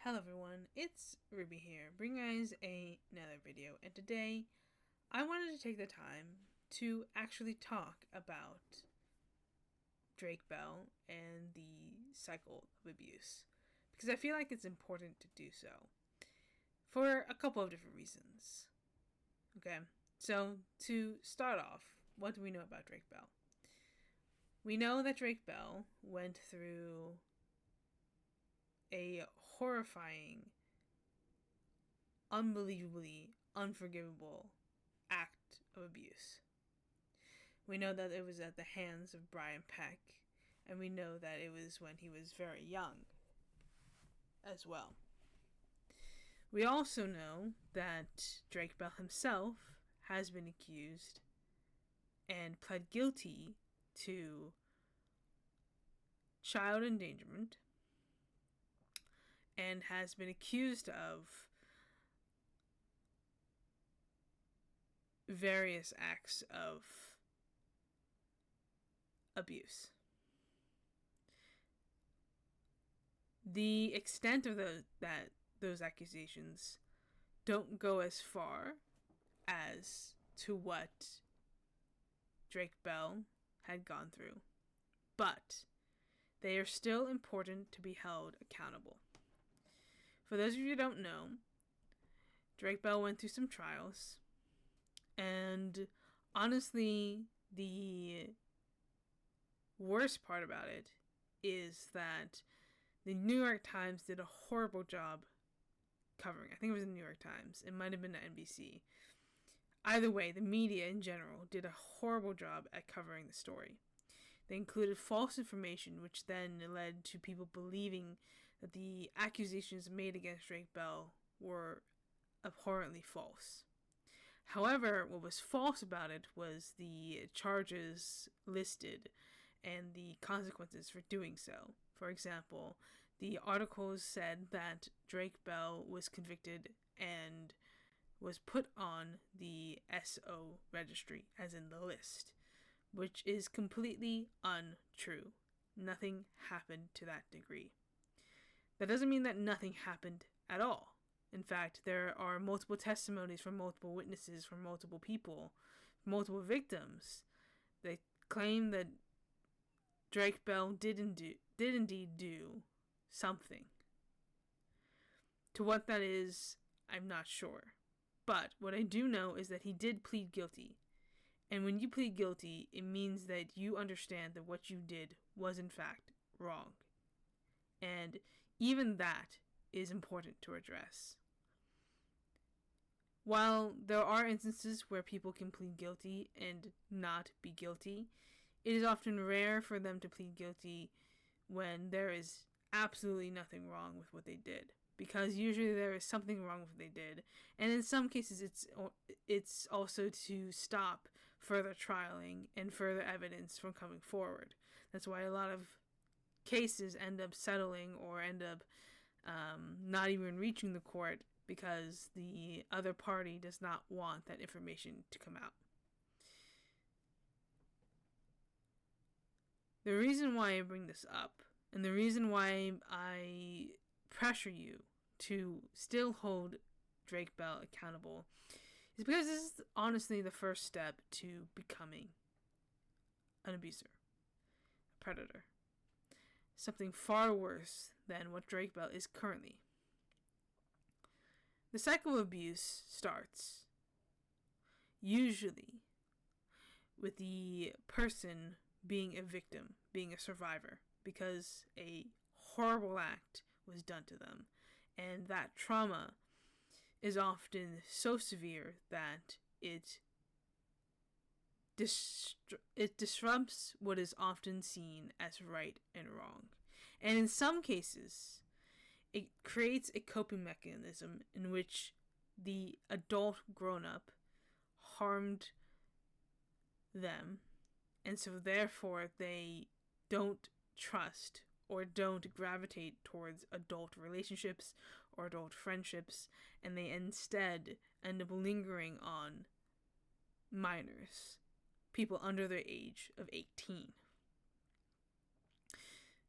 Hello everyone, it's Ruby here, bringing you guys another video, and today I wanted to take the time to actually talk about Drake Bell and the cycle of abuse, because I feel like it's important to do so, for a couple of different reasons. Okay, so to start off, what do we know about Drake Bell? We know that Drake Bell went through a horrifying, unbelievably unforgivable act of abuse. We know that it was at the hands of Brian Peck, and we know that it was when he was very young as well. We also know that Drake Bell himself has been accused and pled guilty to child endangerment and has been accused of various acts of abuse. The extent of those accusations don't go as far as to what Drake Bell had gone through, but they are still important to be held accountable. For those of you who don't know, Drake Bell went through some trials, and honestly, the worst part about it is that the New York Times did a horrible job covering. I think it was the New York Times. It might have been the NBC. Either way, the media in general did a horrible job at covering the story. They included false information, which then led to people believing that the accusations made against Drake Bell were abhorrently false. However, what was false about it was the charges listed and the consequences for doing so. For example, the articles said that Drake Bell was convicted and was put on the SO registry, as in the list, which is completely untrue. Nothing happened to that degree. That doesn't mean that nothing happened at all. In fact, there are multiple testimonies from multiple witnesses, from multiple people, multiple victims. They claim that Drake Bell did indeed do something. To what that is, I'm not sure. But what I do know is that he did plead guilty. And when you plead guilty, it means that you understand that what you did was in fact wrong. And even that is important to address. While there are instances where people can plead guilty and not be guilty, it is often rare for them to plead guilty when there is absolutely nothing wrong with what they did. Because usually there is something wrong with what they did. And in some cases it's also to stop further trialing and further evidence from coming forward. That's why a lot of cases end up settling or end up not even reaching the court, because the other party does not want that information to come out. The reason why I bring this up, and the reason why I pressure you to still hold Drake Bell accountable, is because this is honestly the first step to becoming an abuser, a predator. Something far worse than what Drake Bell is currently. The cycle of abuse starts usually with the person being a victim, being a survivor, because a horrible act was done to them. And that trauma is often so severe that it disrupts what is often seen as right and wrong. And in some cases, it creates a coping mechanism in which the adult grown-up harmed them, and so therefore they don't trust or don't gravitate towards adult relationships or adult friendships, and they instead end up lingering on minors, people under the age of 18.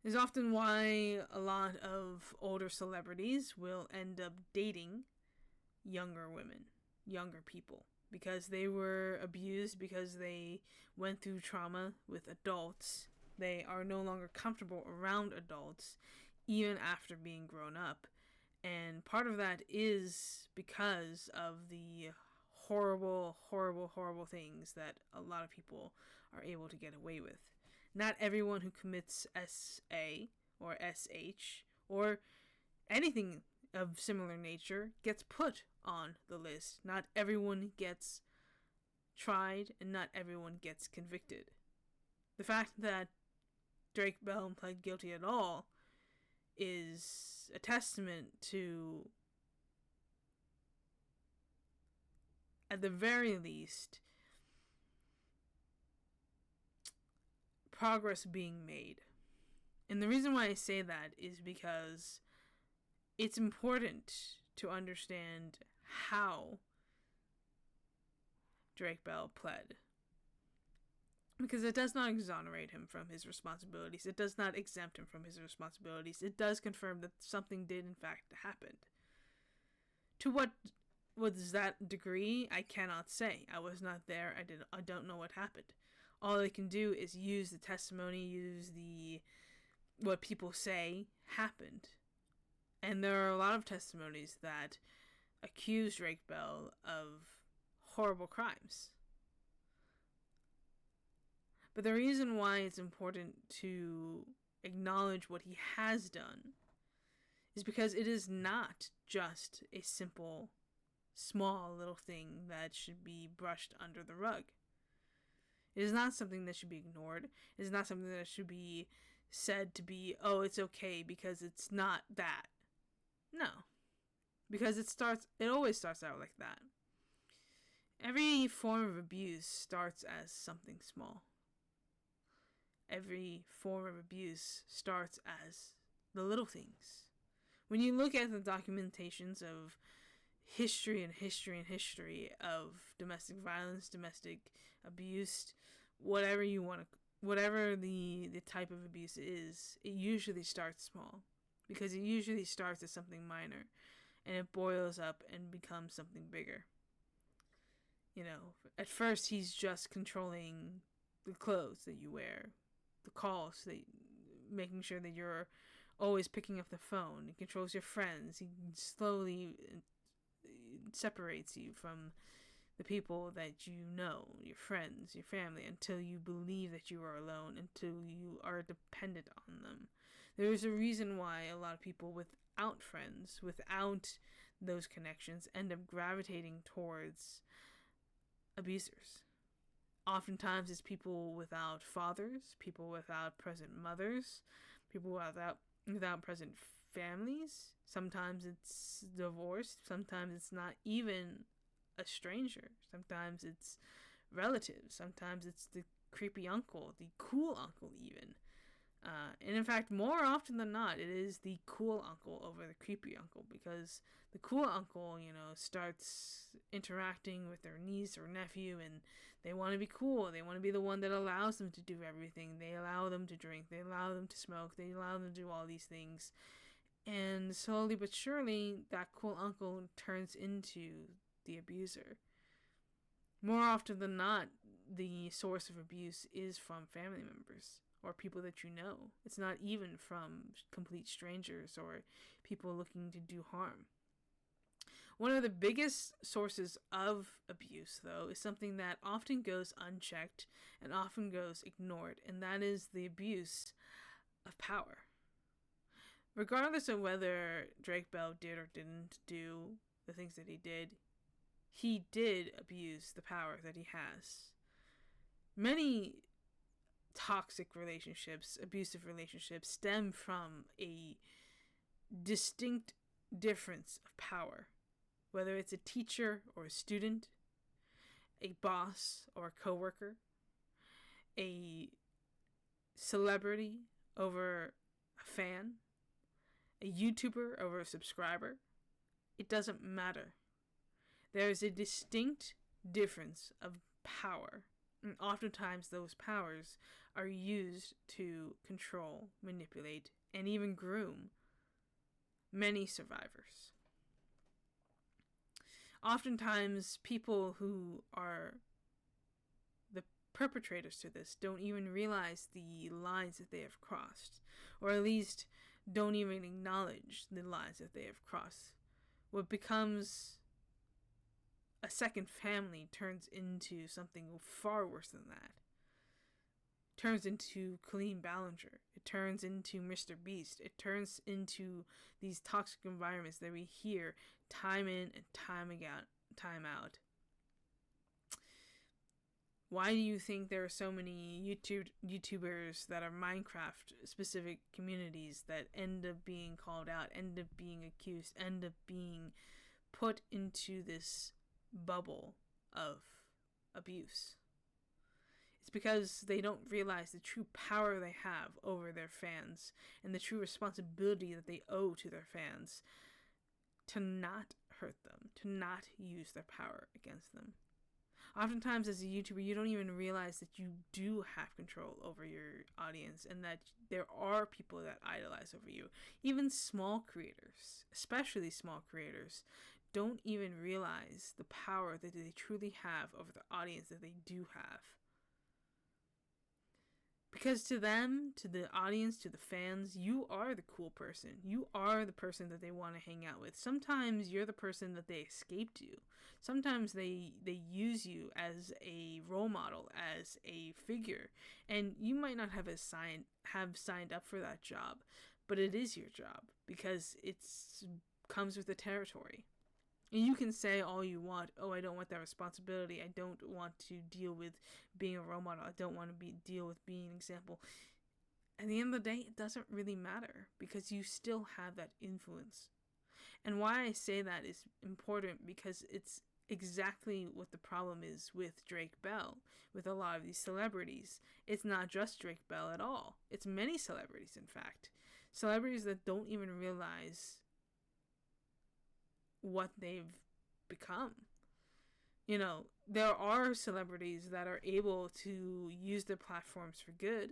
is often why a lot of older celebrities will end up dating younger women, younger people, because they were abused, because they went through trauma with adults. They are no longer comfortable around adults, even after being grown up. And part of that is because of the horrible, horrible, horrible things that a lot of people are able to get away with. Not everyone who commits SA or SH or anything of similar nature gets put on the list. Not everyone gets tried, and not everyone gets convicted. The fact that Drake Bell pled guilty at all is a testament to, at the very least, progress being made. And the reason why I say that is because it's important to understand how Drake Bell pled. Because it does not exonerate him from his responsibilities. It does not exempt him from his responsibilities. It does confirm that something did in fact happen. To what was that degree, I cannot say. I was not there. I don't know what happened. All I can do is use the testimony, use what people say happened. And there are a lot of testimonies that accuse Drake Bell of horrible crimes. But the reason why it's important to acknowledge what he has done is because it is not just a simple, small little thing that should be brushed under the rug. It is not something that should be ignored. It is not something that should be said to be, oh, it's okay because it's not that. No. Because it always starts out like that. Every form of abuse starts as something small. Every form of abuse starts as the little things. When you look at the documentations of history of domestic violence, domestic abuse, whatever the type of abuse is, it usually starts small. Because it usually starts as something minor, and it boils up and becomes something bigger. You know, at first he's just controlling the clothes that you wear, the calls, making sure that you're always picking up the phone. He controls your friends. He slowly separates you from the people that you know, your friends, your family, until you believe that you are alone, until you are dependent on them. There's a reason why a lot of people without friends, without those connections, end up gravitating towards abusers. Oftentimes it's people without fathers, people without present mothers, people without present families. Sometimes it's divorced. Sometimes it's not even a stranger. Sometimes it's relatives. Sometimes it's the creepy uncle, the cool uncle even. And in fact, more often than not, it is the cool uncle over the creepy uncle, because the cool uncle, starts interacting with their niece or nephew, and they want to be cool. They want to be the one that allows them to do everything. They allow them to drink. They allow them to smoke. They allow them to do all these things. And slowly but surely, that cool uncle turns into the abuser. More often than not, the source of abuse is from family members or people that you know. It's not even from complete strangers or people looking to do harm. One of the biggest sources of abuse, though, is something that often goes unchecked and often goes ignored, and that is the abuse of power. Regardless of whether Drake Bell did or didn't do the things that he did abuse the power that he has. Many toxic relationships, abusive relationships, stem from a distinct difference of power. Whether it's a teacher or a student, a boss or a coworker, a celebrity over a fan, a YouTuber over a subscriber, it doesn't matter. There's a distinct difference of power, and oftentimes those powers are used to control, manipulate, and even groom many survivors. Oftentimes, people who are the perpetrators to this don't even realize the lines that they have crossed, or at least don't even acknowledge the lines that they have crossed. What becomes a second family turns into something far worse than that. It turns into Colleen Ballinger. It turns into Mr. Beast. It turns into these toxic environments that we hear time in and time out. Why do you think there are so many YouTubers that are Minecraft specific communities that end up being called out, end up being accused, end up being put into this bubble of abuse? It's because they don't realize the true power they have over their fans and the true responsibility that they owe to their fans to not hurt them, to not use their power against them. Oftentimes, as a YouTuber, you don't even realize that you do have control over your audience and that there are people that idolize over you. Even small creators, especially small creators, don't even realize the power that they truly have over the audience that they do have. Because to them, to the audience, to the fans, you are the cool person. You are the person that they want to hang out with. Sometimes you're the person that they escape to. Sometimes they use you as a role model, as a figure. And you might not have signed up for that job, but it is your job because it comes with the territory. And you can say all you want, oh, I don't want that responsibility. I don't want to deal with being a role model. I don't want to deal with being an example. At the end of the day, it doesn't really matter because you still have that influence. And why I say that is important because it's exactly what the problem is with Drake Bell, with a lot of these celebrities. It's not just Drake Bell at all. It's many celebrities, in fact. Celebrities that don't even realize what they've become. You know, there are celebrities that are able to use their platforms for good,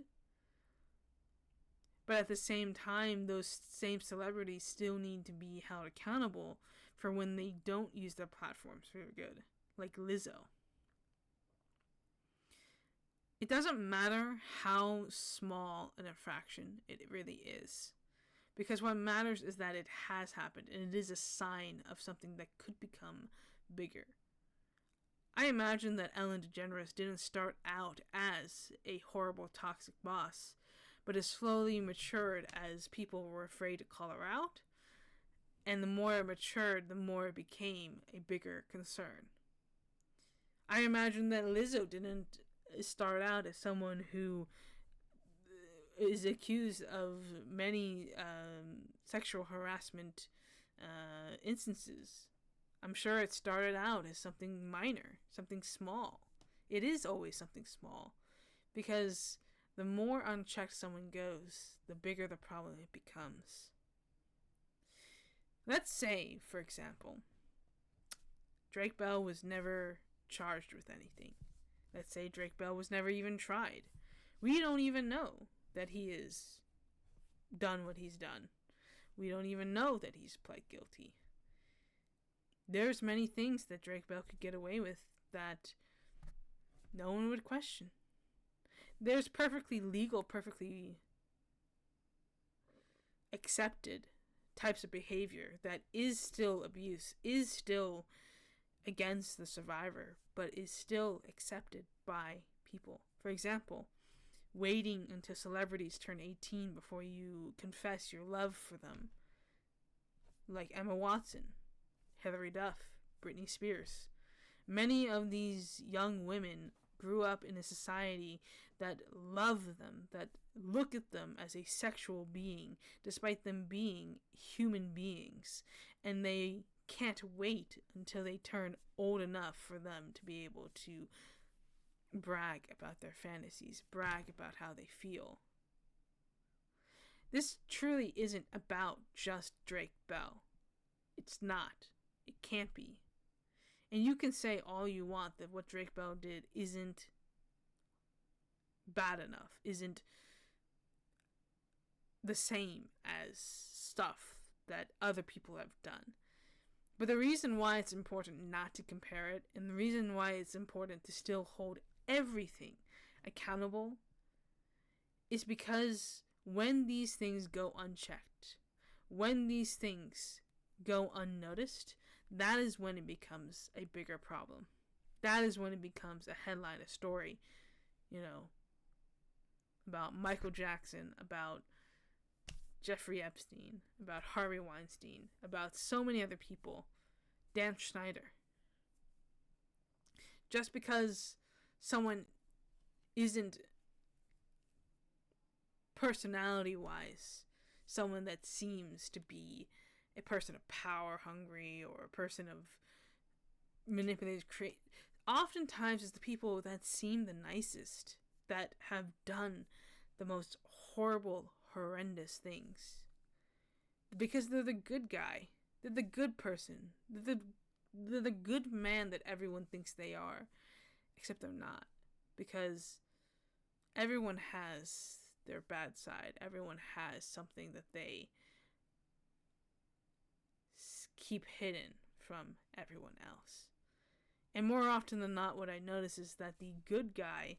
but at the same time, those same celebrities still need to be held accountable for when they don't use their platforms for good, like Lizzo. It doesn't matter how small an infraction it really is. Because what matters is that it has happened, and it is a sign of something that could become bigger. I imagine that Ellen DeGeneres didn't start out as a horrible, toxic boss, but has slowly matured as people were afraid to call her out, and the more it matured, the more it became a bigger concern. I imagine that Lizzo didn't start out as someone who is accused of many sexual harassment instances. I'm sure it started out as something minor, something small. It is always something small, because the more unchecked someone goes, the bigger the problem it becomes. Let's say, for example, Drake Bell was never charged with anything. Let's say Drake Bell was never even tried. We don't even know that he has done what he's done. We don't even know that he's pled guilty. There's many things that Drake Bell could get away with that no one would question. There's perfectly legal, perfectly accepted types of behavior that is still abuse, is still against the survivor, but is still accepted by people. For example, waiting until celebrities turn 18 before you confess your love for them. Like Emma Watson, Hilary Duff, Britney Spears. Many of these young women grew up in a society that love them, that look at them as a sexual being, despite them being human beings. And they can't wait until they turn old enough for them to be able to brag about their fantasies, brag about how they feel. This truly isn't about just Drake Bell. It's not. It can't be. And you can say all you want that what Drake Bell did isn't bad enough, isn't the same as stuff that other people have done. But the reason why it's important not to compare it, and the reason why it's important to still hold everything accountable, is because when these things go unchecked, when these things go unnoticed, that is when it becomes a bigger problem. That is when it becomes a headline, a story, about Michael Jackson, about Jeffrey Epstein, about Harvey Weinstein, about so many other people, Dan Schneider. Just because someone isn't personality-wise someone that seems to be a person of power hungry or a person of manipulated oftentimes it's the people that seem the nicest that have done the most horrible, horrendous things, because they're the good guy, they're the good person, they're the good man that everyone thinks they are, except they're not, because everyone has their bad side. Everyone has something that they keep hidden from everyone else. And more often than not, what I notice is that the good guy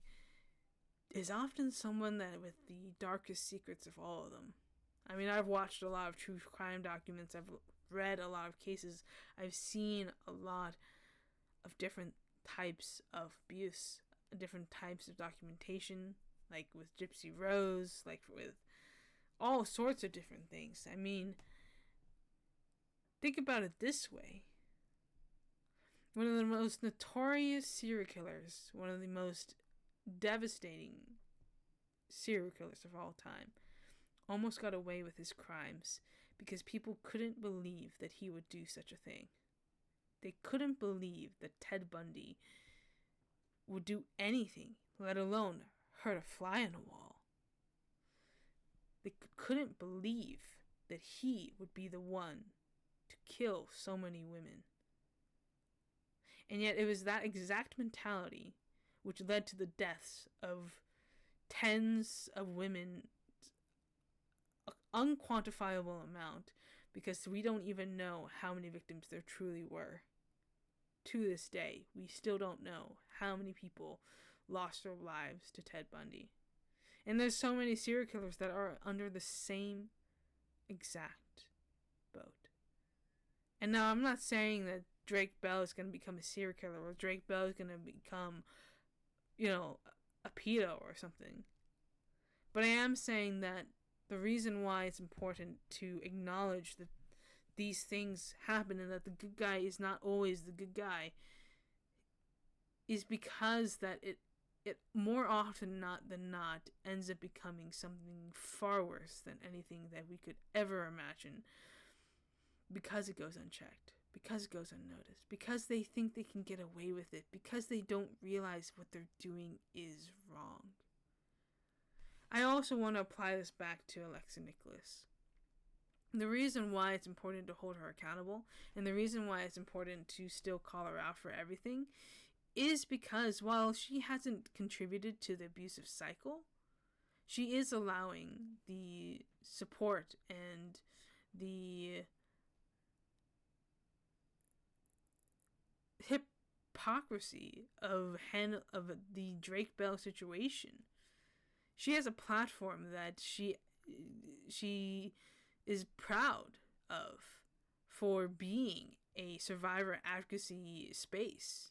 is often someone that with the darkest secrets of all of them. I mean, I've watched a lot of true crime documents. I've read a lot of cases. I've seen a lot of different types of abuse, different types of documentation, like with Gypsy Rose, like with all sorts of different things. I mean, think about it this way. One of the most notorious serial killers, one of the most devastating serial killers of all time, almost got away with his crimes because people couldn't believe that he would do such a thing. They couldn't believe that Ted Bundy would do anything, let alone hurt a fly on a wall. They couldn't believe that he would be the one to kill so many women. And yet it was that exact mentality which led to the deaths of tens of women, an unquantifiable amount, because we don't even know how many victims there truly were. To this day, we still don't know how many people lost their lives to Ted Bundy. And there's so many serial killers that are under the same exact boat. And now I'm not saying that Drake Bell is going to become a serial killer or Drake Bell is going to become, a pedo or something. But I am saying that the reason why it's important to acknowledge that these things happen and that the good guy is not always the good guy is because that it more often than not ends up becoming something far worse than anything that we could ever imagine, because it goes unchecked, because it goes unnoticed, because they think they can get away with it, because they don't realize what they're doing is wrong. I also want to apply this back to Alexa Nikolas. The reason why it's important to hold her accountable, and the reason why it's important to still call her out for everything, is because while she hasn't contributed to the abusive cycle, she is allowing the support and the hypocrisy of the Drake Bell situation. She has a platform that she is proud of for being a survivor advocacy space,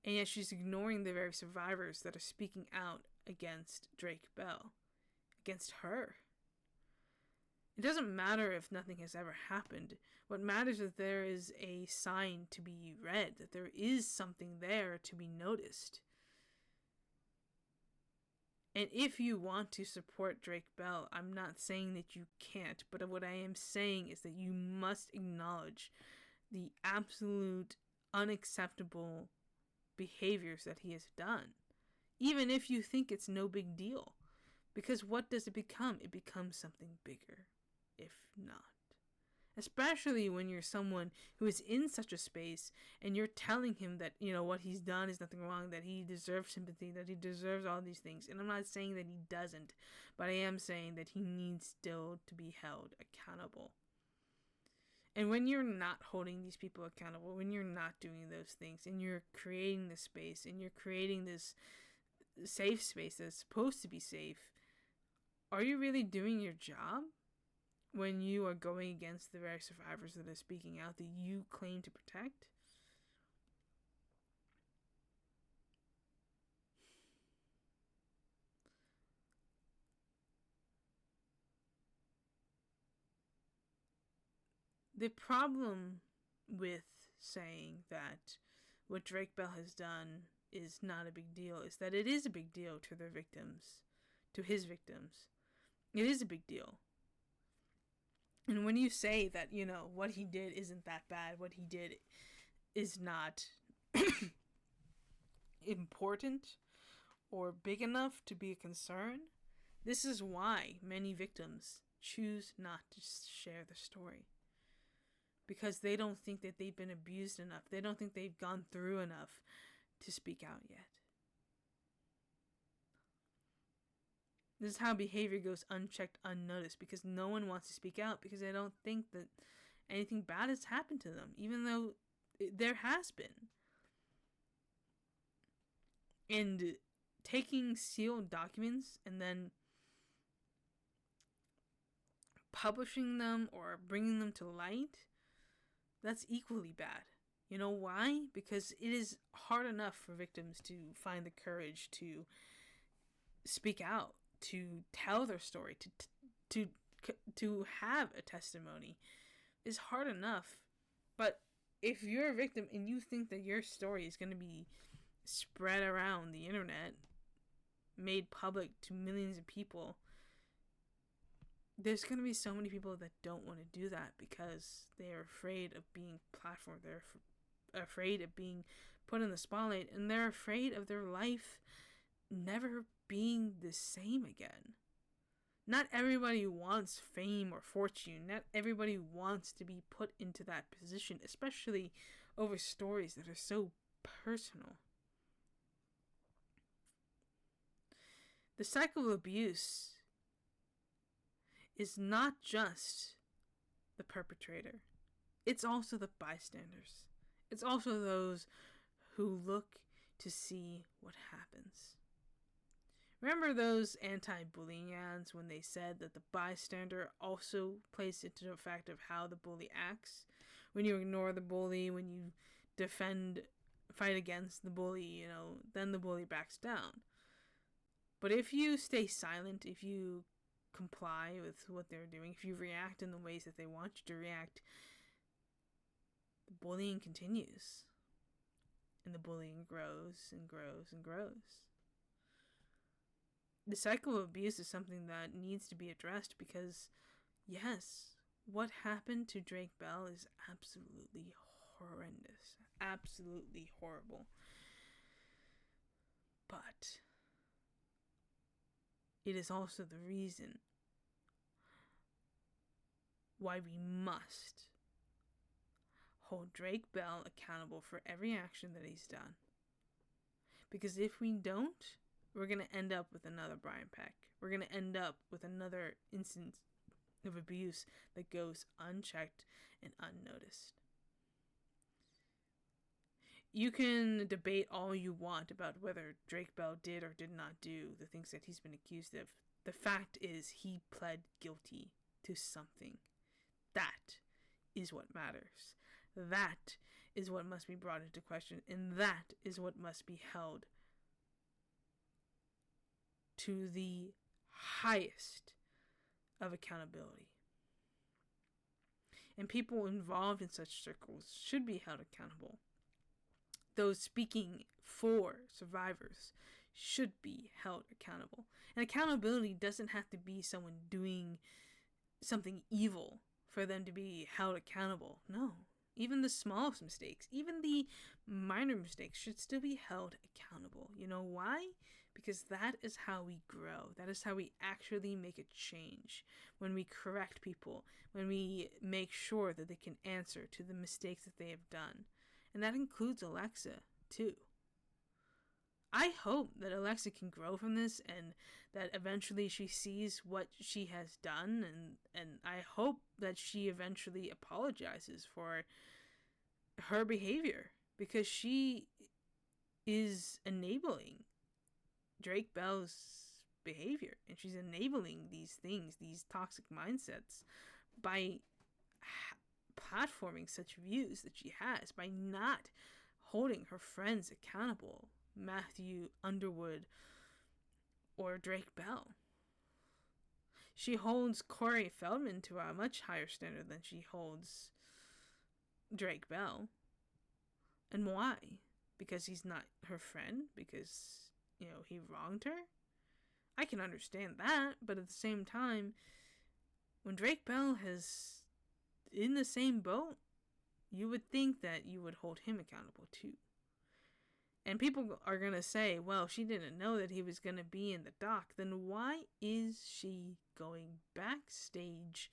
and yet she's ignoring the very survivors that are speaking out against Drake Bell, against her. It doesn't matter if nothing has ever happened. What matters is that there is a sign to be read, that there is something there to be noticed. And if you want to support Drake Bell, I'm not saying that you can't, but what I am saying is that you must acknowledge the absolute unacceptable behaviors that he has done, even if you think it's no big deal. Because what does it become? It becomes something bigger, if not. Especially when you're someone who is in such a space and you're telling him that, what he's done is nothing wrong, that he deserves sympathy, that he deserves all these things. And I'm not saying that he doesn't, but I am saying that he needs still to be held accountable. And when you're not holding these people accountable, when you're not doing those things, and you're creating this space, and you're creating this safe space that's supposed to be safe, are you really doing your job when you are going against the very survivors that are speaking out that you claim to protect? The problem with saying that what Drake Bell has done is not a big deal is that it is a big deal to their victims, to his victims. It is a big deal. And when you say that, what he did isn't that bad, what he did is not important or big enough to be a concern, this is why many victims choose not to share the story. Because they don't think that they've been abused enough. They don't think they've gone through enough to speak out yet. This is how behavior goes unchecked, unnoticed, because no one wants to speak out because they don't think that anything bad has happened to them, even though there has been. And taking sealed documents and then publishing them or bringing them to light, that's equally bad. You know why? Because it is hard enough for victims to find the courage to speak out, to tell their story, to have a testimony. It's hard enough. But if you're a victim and you think that your story is going to be spread around the internet, made public to millions of people, there's going to be so many people that don't want to do that because they're afraid of being platformed. They're afraid of being put in the spotlight, and they're afraid of their life never being the same again. Not everybody wants fame or fortune. Not everybody wants to be put into that position, especially over stories that are so personal. The cycle of abuse is not just the perpetrator. It's also the bystanders. It's also those who look to see what happens. Remember those anti-bullying ads when they said that the bystander also plays into the fact of how the bully acts? When you ignore the bully, when you fight against the bully, then the bully backs down. But if you stay silent, if you comply with what they're doing, if you react in the ways that they want you to react, the bullying continues. And the bullying grows and grows and grows. The cycle of abuse is something that needs to be addressed because, yes, what happened to Drake Bell is absolutely horrendous. Absolutely horrible. But it is also the reason why we must hold Drake Bell accountable for every action that he's done. Because if we don't, we're going to end up with another Brian Peck. We're going to end up with another instance of abuse that goes unchecked and unnoticed. You can debate all you want about whether Drake Bell did or did not do the things that he's been accused of. The fact is he pled guilty to something. That is what matters. That is what must be brought into question, and that is what must be held to the highest of accountability. And people involved in such circles should be held accountable. Those speaking for survivors should be held accountable. And accountability doesn't have to be someone doing something evil for them to be held accountable. No. Even the smallest mistakes, even the minor mistakes should still be held accountable. You know why? Because that is how we grow. That is how we actually make a change. When we correct people, when we make sure that they can answer to the mistakes that they have done. And that includes Alexa, too. I hope that Alexa can grow from this and that eventually she sees what she has done, and I hope that she eventually apologizes for her behavior, because she is enabling Drake Bell's behavior, and she's enabling these things, these toxic mindsets, by platforming such views that she has, by not holding her friends accountable, Matthew Underwood or Drake Bell. She holds Corey Feldman to a much higher standard than she holds Drake Bell. And why? Because he's not her friend? Because, he wronged her? I can understand that, but at the same time, when Drake Bell is in the same boat, you would think that you would hold him accountable too. And people are going to say, well, she didn't know that he was going to be in the dock. Then why is she going backstage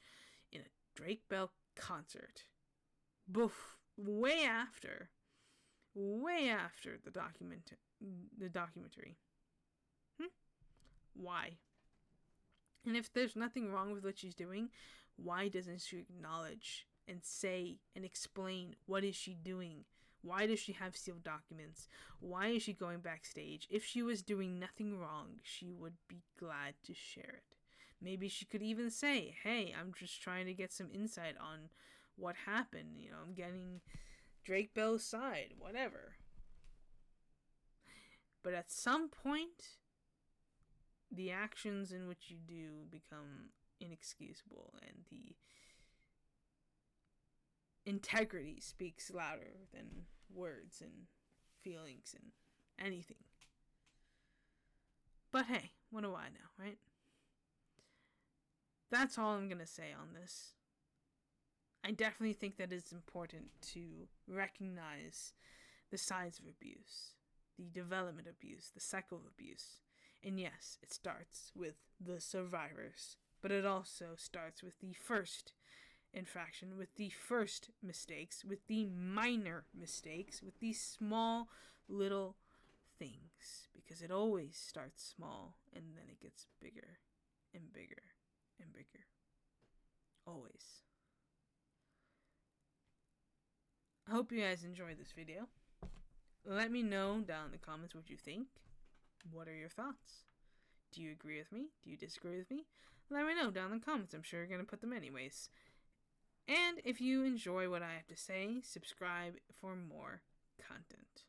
in a Drake Bell concert? Way after the documentary. Why? And if there's nothing wrong with what she's doing, why doesn't she acknowledge and say and explain what is she doing? Why does she have sealed documents? Why is she going backstage? If she was doing nothing wrong, she would be glad to share it. Maybe she could even say, hey, I'm just trying to get some insight on what happened. I'm getting Drake Bell's side, whatever. But at some point, the actions in which you do become inexcusable, and the integrity speaks louder than words and feelings and anything. But hey, what do I know, right? That's all I'm gonna say on this. I definitely think that it's important to recognize the signs of abuse, the development of abuse, the cycle of abuse. And yes, it starts with the survivors, but it also starts with the first infraction, with the first mistakes, with the minor mistakes, with these small little things, because it always starts small and then it gets bigger and bigger and bigger. Always. I hope you guys enjoyed this video. Let me know down in the comments what you think. What are your thoughts? Do you agree with me? Do you disagree with me? Let me know down in the comments. I'm sure you're going to put them anyways. And if you enjoy what I have to say, subscribe for more content.